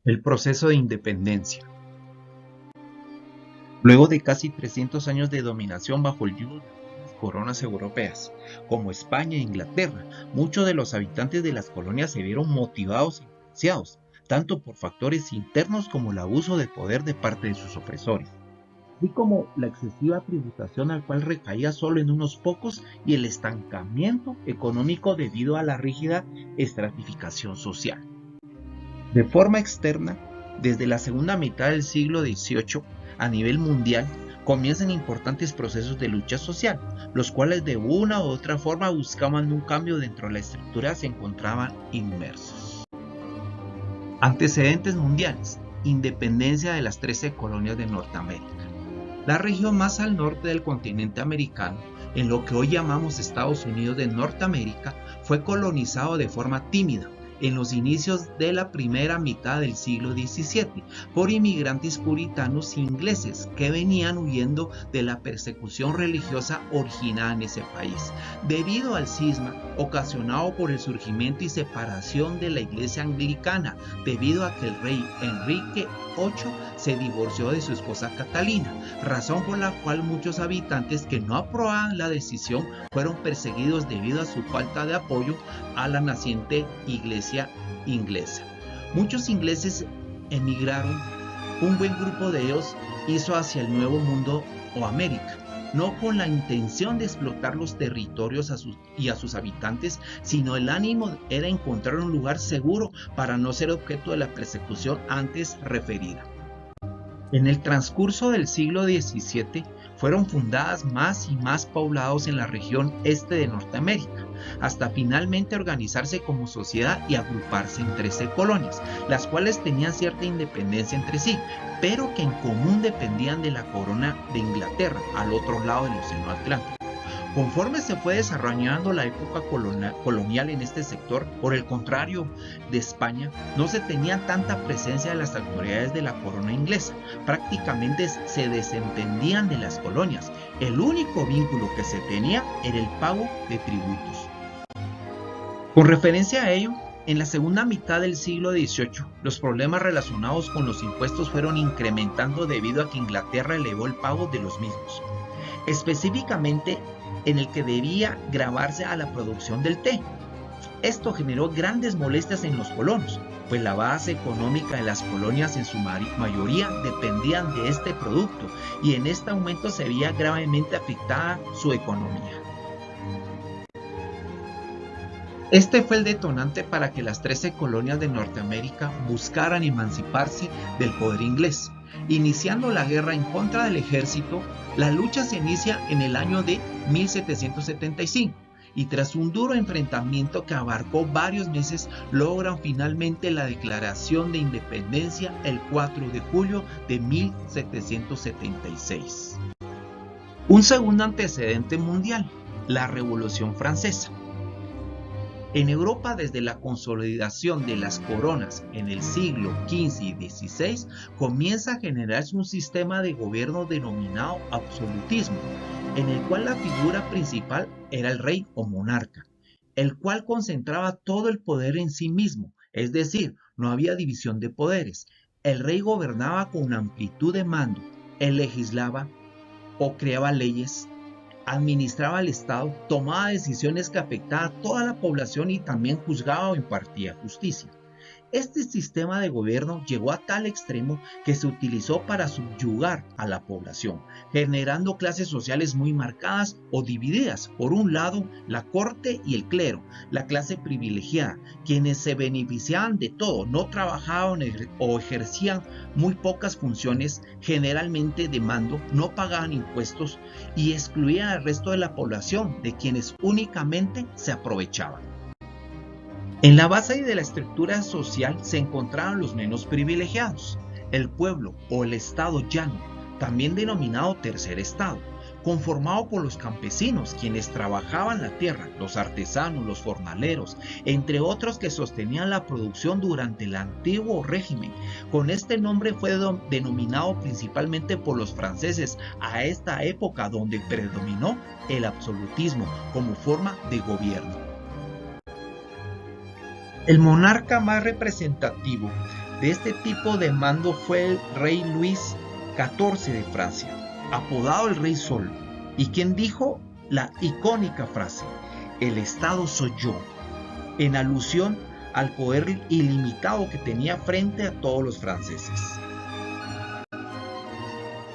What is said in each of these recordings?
El proceso de independencia. Luego de casi 300 años de dominación bajo el yugo de las coronas europeas, como España e Inglaterra, muchos de los habitantes de las colonias se vieron motivados e influenciados, tanto por factores internos como el abuso de poder de parte de sus opresores, así como la excesiva tributación al cual recaía solo en unos pocos y el estancamiento económico debido a la rígida estratificación social. De forma externa, desde la segunda mitad del siglo XVIII, a nivel mundial, comienzan importantes procesos de lucha social, los cuales de una u otra forma buscaban un cambio dentro de la estructura se encontraban inmersos. Antecedentes mundiales. Independencia de las 13 colonias de Norteamérica. La región más al norte del continente americano, en lo que hoy llamamos Estados Unidos de Norteamérica, fue colonizado de forma tímida en los inicios de la primera mitad del siglo XVII por inmigrantes puritanos ingleses que venían huyendo de la persecución religiosa originada en ese país, debido al cisma ocasionado por el surgimiento y separación de la iglesia anglicana, debido a que el rey Enrique VIII se divorció de su esposa Catalina, razón por la cual muchos habitantes que no aprobaban la decisión fueron perseguidos debido a su falta de apoyo a la naciente iglesia inglesa. Muchos ingleses emigraron, un buen grupo de ellos hizo hacia el Nuevo Mundo o América, no con la intención de explotar los territorios a sus habitantes, sino el ánimo era encontrar un lugar seguro para no ser objeto de la persecución antes referida. En el transcurso del siglo XVII fueron fundadas más y más poblados en la región este de Norteamérica, hasta finalmente organizarse como sociedad y agruparse en 13 colonias, las cuales tenían cierta independencia entre sí, pero que en común dependían de la corona de Inglaterra, al otro lado del Océano Atlántico. Conforme se fue desarrollando la época colonial en este sector, por el contrario de España, no se tenía tanta presencia de las autoridades de la corona inglesa, prácticamente se desentendían de las colonias. El único vínculo que se tenía era el pago de tributos. Con referencia a ello, en la segunda mitad del siglo XVIII, los problemas relacionados con los impuestos fueron incrementando debido a que Inglaterra elevó el pago de los mismos, específicamente en el que debía gravarse a la producción del té. Esto generó grandes molestias en los colonos, pues la base económica de las colonias en su mayoría dependían de este producto y en este aumento se veía gravemente afectada su economía. Este fue el detonante para que las 13 colonias de Norteamérica buscaran emanciparse del poder inglés. Iniciando la guerra en contra del ejército, la lucha se inicia en el año de 1775 y tras un duro enfrentamiento que abarcó varios meses, logran finalmente la declaración de independencia el 4 de julio de 1776. Un segundo antecedente mundial, la Revolución Francesa. En Europa, desde la consolidación de las coronas en el siglo XV y XVI, comienza a generarse un sistema de gobierno denominado absolutismo, en el cual la figura principal era el rey o monarca, el cual concentraba todo el poder en sí mismo, es decir, no había división de poderes. El rey gobernaba con amplitud de mando, él legislaba o creaba leyes, administraba el Estado, tomaba decisiones que afectaban a toda la población y también juzgaba o impartía justicia. Este sistema de gobierno llegó a tal extremo que se utilizó para subyugar a la población, generando clases sociales muy marcadas o divididas. Por un lado, la corte y el clero, la clase privilegiada, quienes se beneficiaban de todo, no trabajaban o ejercían muy pocas funciones, generalmente de mando, no pagaban impuestos y excluían al resto de la población, de quienes únicamente se aprovechaban. En la base de la estructura social se encontraban los menos privilegiados, el pueblo o el estado llano, también denominado tercer estado, conformado por los campesinos, quienes trabajaban la tierra, los artesanos, los jornaleros, entre otros que sostenían la producción durante el antiguo régimen. Con este nombre fue denominado principalmente por los franceses a esta época donde predominó el absolutismo como forma de gobierno. El monarca más representativo de este tipo de mando fue el rey Luis XIV de Francia, apodado el Rey Sol, y quien dijo la icónica frase: "El Estado soy yo", en alusión al poder ilimitado que tenía frente a todos los franceses.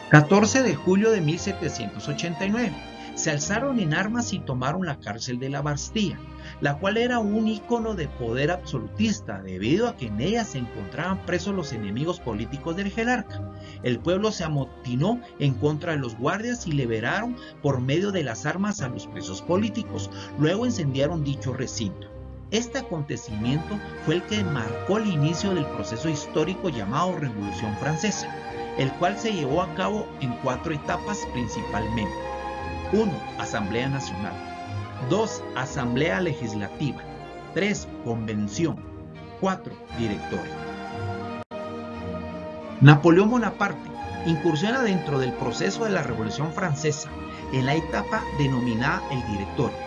14 de julio de 1789. Se alzaron en armas y tomaron la cárcel de la Bastilla, la cual era un ícono de poder absolutista debido a que en ella se encontraban presos los enemigos políticos del jerarca. El pueblo se amotinó en contra de los guardias y liberaron por medio de las armas a los presos políticos. Luego incendiaron dicho recinto. Este acontecimiento fue el que marcó el inicio del proceso histórico llamado Revolución Francesa, el cual se llevó a cabo en 4 etapas principalmente. 1. Asamblea Nacional. 2. Asamblea Legislativa. 3. Convención. 4. Directorio. Napoleón Bonaparte incursiona dentro del proceso de la Revolución Francesa en la etapa denominada el Directorio.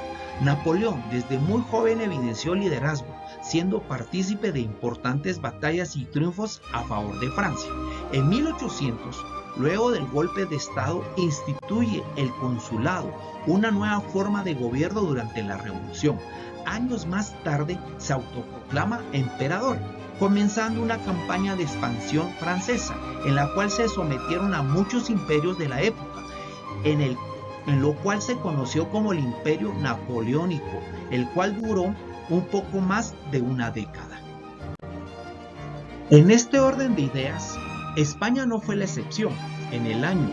Napoleón desde muy joven evidenció liderazgo, siendo partícipe de importantes batallas y triunfos a favor de Francia. En 1800, luego del golpe de Estado, instituye el consulado, una nueva forma de gobierno durante la Revolución. Años más tarde se autoproclama emperador, comenzando una campaña de expansión francesa, en la cual se sometieron a muchos imperios de la época, en lo cual se conoció como el Imperio Napoleónico, el cual duró un poco más de una década. En este orden de ideas, España no fue la excepción. En el año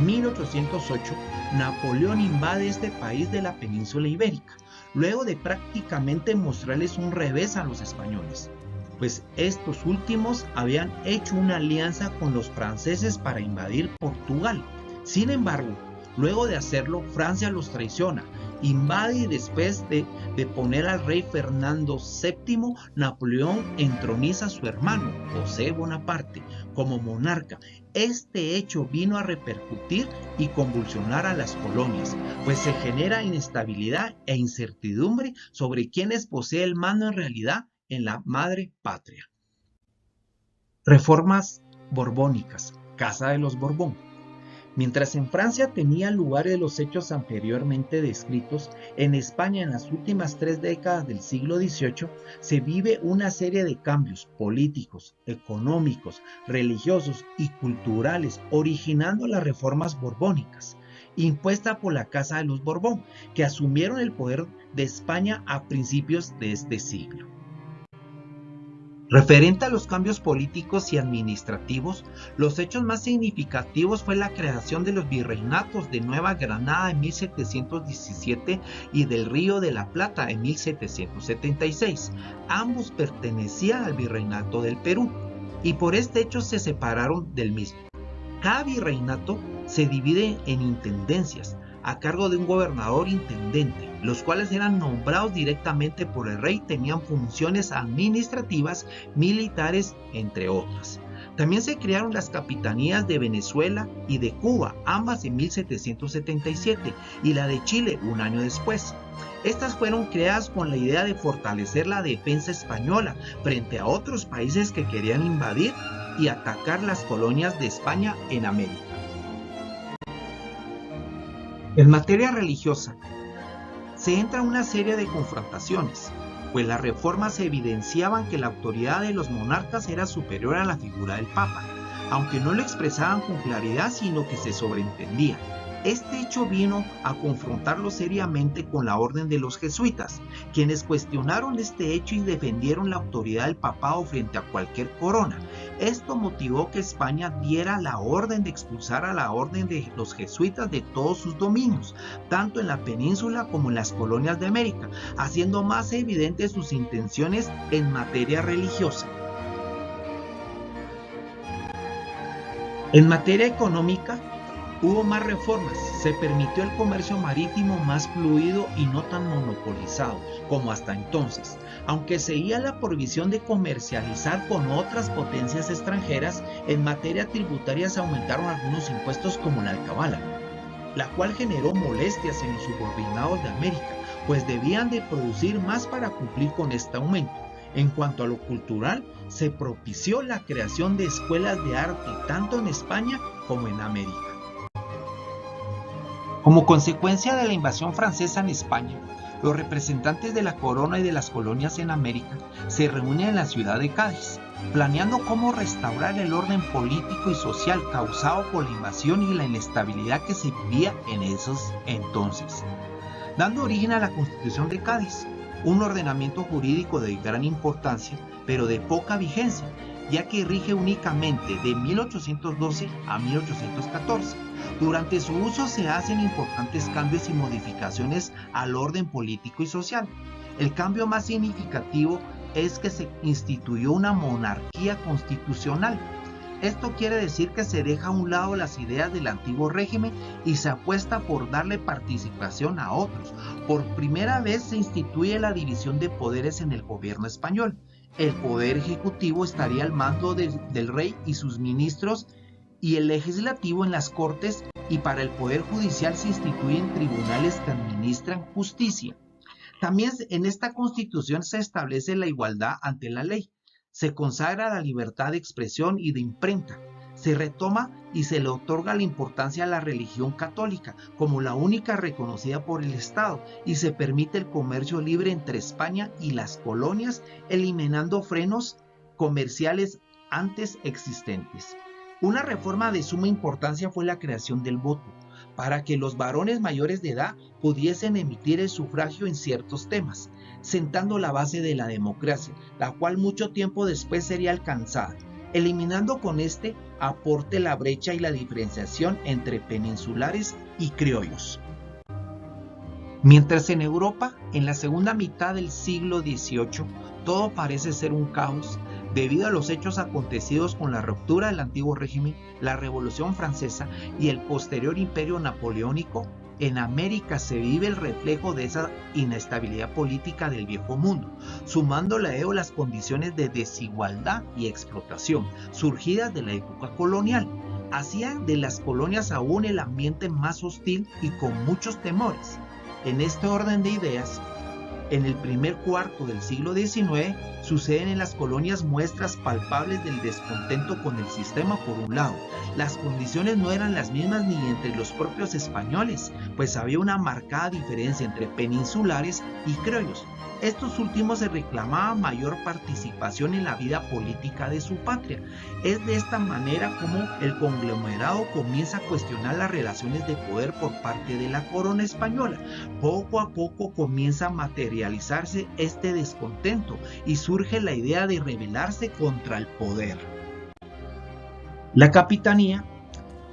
1808, Napoleón invade este país de la península ibérica, luego de prácticamente mostrarles un revés a los españoles, pues estos últimos habían hecho una alianza con los franceses para invadir Portugal. Sin embargo, luego de hacerlo, Francia los traiciona, invade y después de poner al rey Fernando VII, Napoleón entroniza a su hermano, José Bonaparte, como monarca. Este hecho vino a repercutir y convulsionar a las colonias, pues se genera inestabilidad e incertidumbre sobre quiénes posee el mando en realidad en la madre patria. Reformas borbónicas, Casa de los Borbón. Mientras en Francia tenían lugar los hechos anteriormente descritos, en España en las últimas 3 décadas del siglo XVIII se vive una serie de cambios políticos, económicos, religiosos y culturales, originando las reformas borbónicas, impuesta por la Casa de los Borbón, que asumieron el poder de España a principios de este siglo. Referente a los cambios políticos y administrativos, los hechos más significativos fue la creación de los virreinatos de Nueva Granada en 1717 y del Río de la Plata en 1776. Ambos pertenecían al virreinato del Perú y por este hecho se separaron del mismo. Cada virreinato se divide en intendencias a cargo de un gobernador intendente, los cuales eran nombrados directamente por el rey, tenían funciones administrativas, militares, entre otras. También se crearon las capitanías de Venezuela y de Cuba, ambas en 1777, y la de Chile un año después. Estas fueron creadas con la idea de fortalecer la defensa española frente a otros países que querían invadir y atacar las colonias de España en América. En materia religiosa, se entra una serie de confrontaciones, pues las reformas evidenciaban que la autoridad de los monarcas era superior a la figura del Papa, aunque no lo expresaban con claridad, sino que se sobreentendía. Este hecho vino a confrontarlo seriamente con la orden de los jesuitas, quienes cuestionaron este hecho y defendieron la autoridad del papado frente a cualquier corona. Esto motivó que España diera la orden de expulsar a la orden de los jesuitas de todos sus dominios, tanto en la península como en las colonias de América, haciendo más evidentes sus intenciones en materia religiosa. En materia económica, hubo más reformas, se permitió el comercio marítimo más fluido y no tan monopolizado como hasta entonces, aunque seguía la prohibición de comercializar con otras potencias extranjeras. En materia tributaria se aumentaron algunos impuestos como la alcabala, la cual generó molestias en los subordinados de América, pues debían de producir más para cumplir con este aumento. En cuanto a lo cultural, se propició la creación de escuelas de arte tanto en España como en América. Como consecuencia de la invasión francesa en España, los representantes de la corona y de las colonias en América se reúnen en la ciudad de Cádiz, planeando cómo restaurar el orden político y social causado por la invasión y la inestabilidad que se vivía en esos entonces, dando origen a la Constitución de Cádiz, un ordenamiento jurídico de gran importancia, pero de poca vigencia, ya que rige únicamente de 1812 a 1814. Durante su uso se hacen importantes cambios y modificaciones al orden político y social. El cambio más significativo es que se instituyó una monarquía constitucional. Esto quiere decir que se deja a un lado las ideas del antiguo régimen y se apuesta por darle participación a otros. Por primera vez se instituye la división de poderes en el gobierno español. El poder ejecutivo estaría al mando del rey y sus ministros, y el legislativo en las cortes, y para el poder judicial se instituyen tribunales que administran justicia. También en esta constitución se establece la igualdad ante la ley. Se consagra la libertad de expresión y de imprenta. Se retoma y se le otorga la importancia a la religión católica como la única reconocida por el Estado, y se permite el comercio libre entre España y las colonias, eliminando frenos comerciales antes existentes. Una reforma de suma importancia fue la creación del voto, para que los varones mayores de edad pudiesen emitir el sufragio en ciertos temas, sentando la base de la democracia, la cual mucho tiempo después sería alcanzada, eliminando con este aporte la brecha y la diferenciación entre peninsulares y criollos. Mientras en Europa, en la segunda mitad del siglo XVIII, todo parece ser un caos, debido a los hechos acontecidos con la ruptura del antiguo régimen, la Revolución Francesa y el posterior imperio napoleónico, en América se vive el reflejo de esa inestabilidad política del viejo mundo, sumándole a ello las condiciones de desigualdad y explotación surgidas de la época colonial. Hacían de las colonias aún el ambiente más hostil y con muchos temores. En este orden de ideas, en el primer cuarto del siglo XIX, suceden en las colonias muestras palpables del descontento con el sistema. Por un lado, las condiciones no eran las mismas ni entre los propios españoles, pues había una marcada diferencia entre peninsulares y criollos. Estos últimos se reclamaban mayor participación en la vida política de su patria. Es de esta manera como el conglomerado comienza a cuestionar las relaciones de poder por parte de la corona española. Poco a poco comienza a materializarse este descontento y surge la idea de rebelarse contra el poder. La capitanía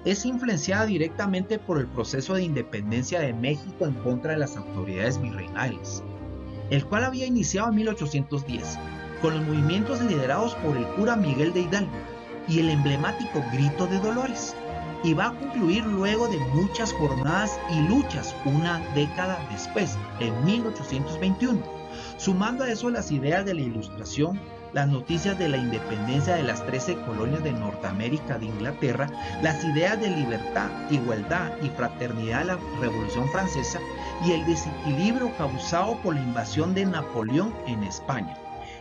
es influenciada directamente por el proceso de independencia de México en contra de las autoridades virreinales, el cual había iniciado en 1810, con los movimientos liderados por el cura Miguel de Hidalgo y el emblemático Grito de Dolores, y va a concluir luego de muchas jornadas y luchas una década después, en 1821, sumando a eso las ideas de la Ilustración, las noticias de la independencia de las 13 colonias de Norteamérica de Inglaterra, las ideas de libertad, igualdad y fraternidad de la Revolución Francesa y el desequilibrio causado por la invasión de Napoleón en España.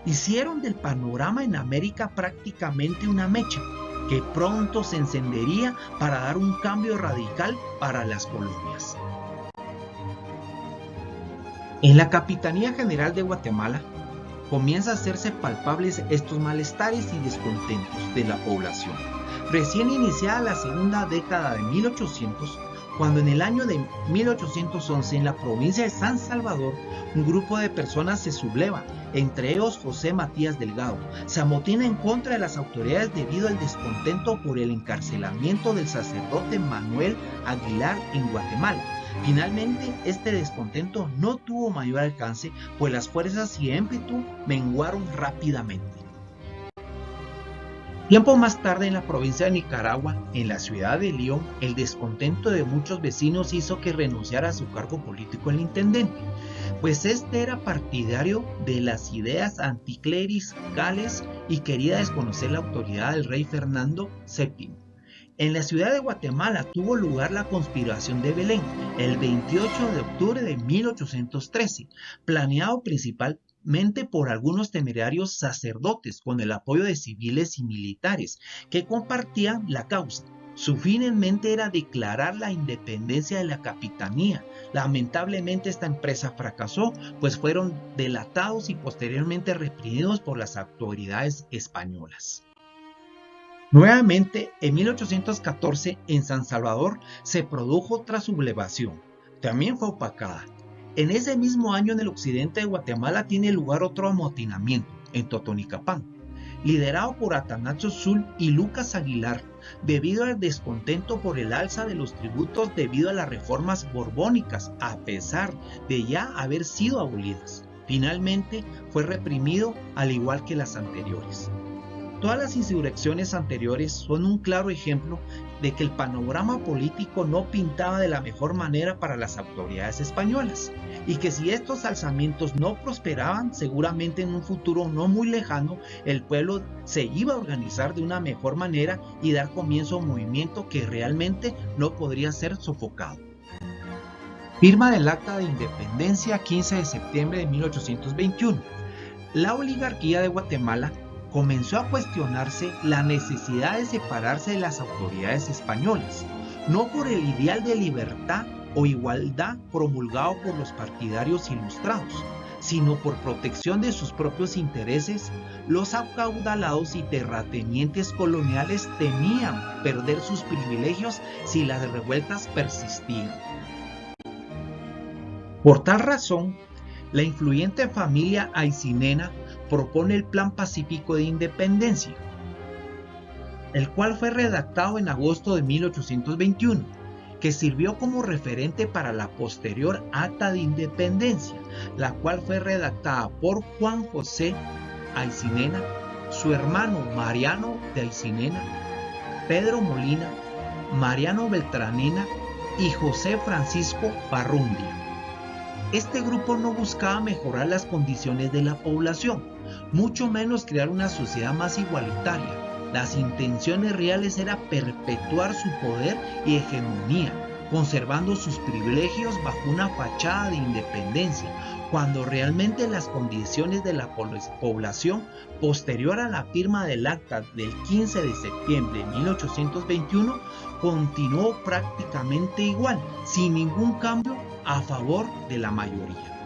Hicieron del panorama en América prácticamente una mecha que pronto se encendería para dar un cambio radical para las colonias. En la Capitanía General de Guatemala comienza a hacerse palpables estos malestares y descontentos de la población. Recién iniciada la segunda década de 1800, cuando en el año de 1811 en la provincia de San Salvador un grupo de personas se subleva, entre ellos José Matías Delgado, se amotina en contra de las autoridades debido al descontento por el encarcelamiento del sacerdote Manuel Aguilar en Guatemala. Finalmente, este descontento no tuvo mayor alcance, pues las fuerzas y ímpetu menguaron rápidamente. Tiempo más tarde, en la provincia de Nicaragua, en la ciudad de León, el descontento de muchos vecinos hizo que renunciara a su cargo político el intendente, pues este era partidario de las ideas anticlericales y quería desconocer la autoridad del rey Fernando VII. En la ciudad de Guatemala tuvo lugar la conspiración de Belén, el 28 de octubre de 1813, planeado principalmente por algunos temerarios sacerdotes con el apoyo de civiles y militares que compartían la causa. Su fin en mente era declarar la independencia de la capitanía. Lamentablemente esta empresa fracasó, pues fueron delatados y posteriormente reprimidos por las autoridades españolas. Nuevamente, en 1814, en San Salvador, se produjo otra sublevación. También fue opacada. En ese mismo año, en el occidente de Guatemala, tiene lugar otro amotinamiento, en Totonicapán, liderado por Atanasio Zul y Lucas Aguilar, debido al descontento por el alza de los tributos debido a las reformas borbónicas, a pesar de ya haber sido abolidas. Finalmente, fue reprimido al igual que las anteriores. Todas las insurrecciones anteriores son un claro ejemplo de que el panorama político no pintaba de la mejor manera para las autoridades españolas, y que si estos alzamientos no prosperaban, seguramente en un futuro no muy lejano, el pueblo se iba a organizar de una mejor manera y dar comienzo a un movimiento que realmente no podría ser sofocado. Firma del Acta de Independencia, 15 de septiembre de 1821. La oligarquía de Guatemala comenzó a cuestionarse la necesidad de separarse de las autoridades españolas, no por el ideal de libertad o igualdad promulgado por los partidarios ilustrados, sino por protección de sus propios intereses. Los acaudalados y terratenientes coloniales temían perder sus privilegios si las revueltas persistían. Por tal razón, la influyente familia Aycinena propone el Plan Pacífico de Independencia, el cual fue redactado en agosto de 1821, que sirvió como referente para la posterior Acta de Independencia, la cual fue redactada por Juan José Aycinena, su hermano Mariano de Aycinena, Pedro Molina, Mariano Beltranena y José Francisco Barrundia. Este grupo no buscaba mejorar las condiciones de la población, mucho menos crear una sociedad más igualitaria. Las intenciones reales era perpetuar su poder y hegemonía, conservando sus privilegios bajo una fachada de independencia, cuando realmente las condiciones de la población posterior a la firma del acta del 15 de septiembre de 1821 continuó prácticamente igual, sin ningún cambio a favor de la mayoría.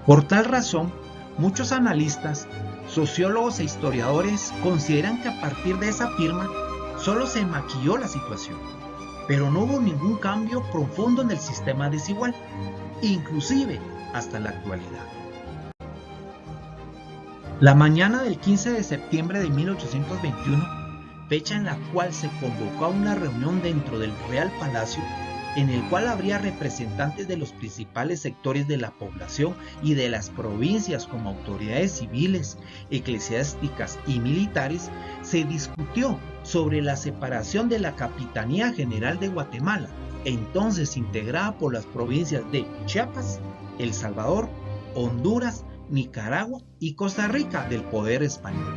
Por tal razón, muchos analistas, sociólogos e historiadores consideran que a partir de esa firma solo se maquilló la situación, pero no hubo ningún cambio profundo en el sistema desigual, inclusive hasta la actualidad. La mañana del 15 de septiembre de 1821, fecha en la cual se convocó a una reunión dentro del Real Palacio, en el cual habría representantes de los principales sectores de la población y de las provincias como autoridades civiles, eclesiásticas y militares, se discutió sobre la separación de la Capitanía General de Guatemala, entonces integrada por las provincias de Chiapas, El Salvador, Honduras, Nicaragua y Costa Rica del poder español.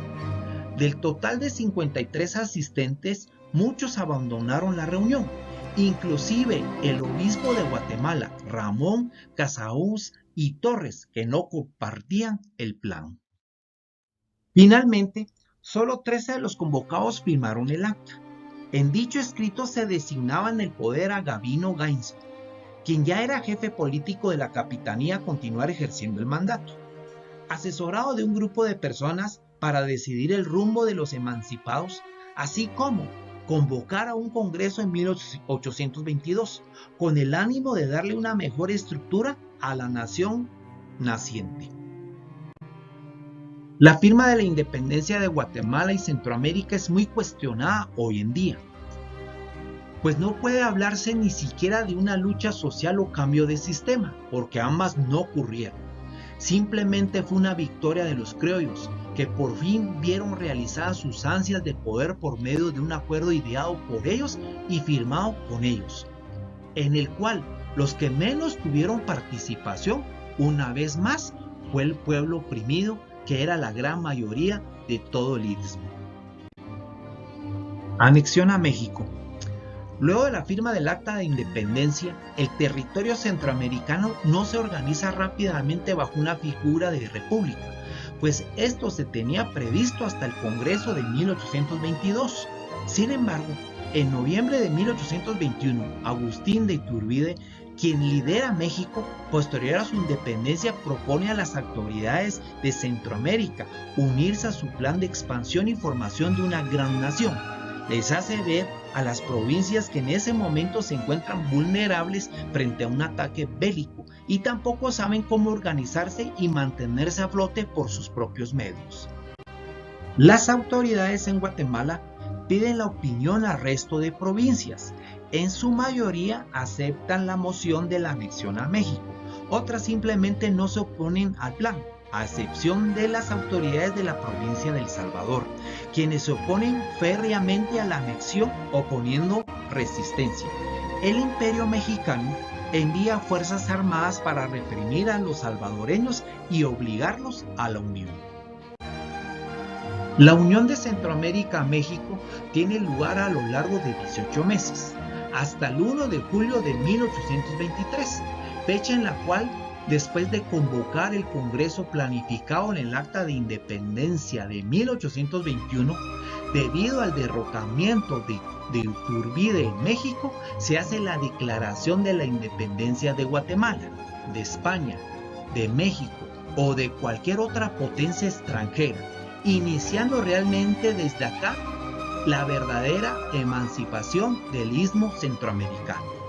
Del total de 53 asistentes, muchos abandonaron la reunión, inclusive el obispo de Guatemala, Ramón Casaús y Torres, que no compartían el plan. Finalmente, solo 13 de los convocados firmaron el acta. En dicho escrito se designaba en el poder a Gabino Gainzo, quien ya era jefe político de la capitanía, a continuar ejerciendo el mandato, asesorado de un grupo de personas para decidir el rumbo de los emancipados, así como convocar a un congreso en 1822 con el ánimo de darle una mejor estructura a la nación naciente. La firma de la independencia de Guatemala y Centroamérica es muy cuestionada hoy en día, pues no puede hablarse ni siquiera de una lucha social o cambio de sistema, porque ambas no ocurrieron. Simplemente fue una victoria de los criollos, que por fin vieron realizadas sus ansias de poder por medio de un acuerdo ideado por ellos y firmado con ellos, en el cual los que menos tuvieron participación, una vez más, fue el pueblo oprimido, que era la gran mayoría de todo el istmo. Anexión a México. Luego de la firma del Acta de Independencia, el territorio centroamericano no se organiza rápidamente bajo una figura de república, pues esto se tenía previsto hasta el Congreso de 1822. Sin embargo, en noviembre de 1821, Agustín de Iturbide, quien lidera México, posterior a su independencia, propone a las autoridades de Centroamérica unirse a su plan de expansión y formación de una gran nación. Les hace ver a las provincias que en ese momento se encuentran vulnerables frente a un ataque bélico y tampoco saben cómo organizarse y mantenerse a flote por sus propios medios. Las autoridades en Guatemala piden la opinión al resto de provincias. En su mayoría aceptan la moción de la anexión a México. Otras simplemente no se oponen al plan, a excepción de las autoridades de la provincia de El Salvador, quienes se oponen férreamente a la anexión oponiendo resistencia. El Imperio Mexicano envía fuerzas armadas para reprimir a los salvadoreños y obligarlos a la unión. La unión de Centroamérica a México tiene lugar a lo largo de 18 meses, hasta el 1 de julio de 1823, fecha en la cual, después de convocar el Congreso planificado en el Acta de Independencia de 1821, debido al derrocamiento de Iturbide en México, se hace la Declaración de la Independencia de Guatemala, de España, de México o de cualquier otra potencia extranjera, iniciando realmente desde acá la verdadera emancipación del istmo centroamericano.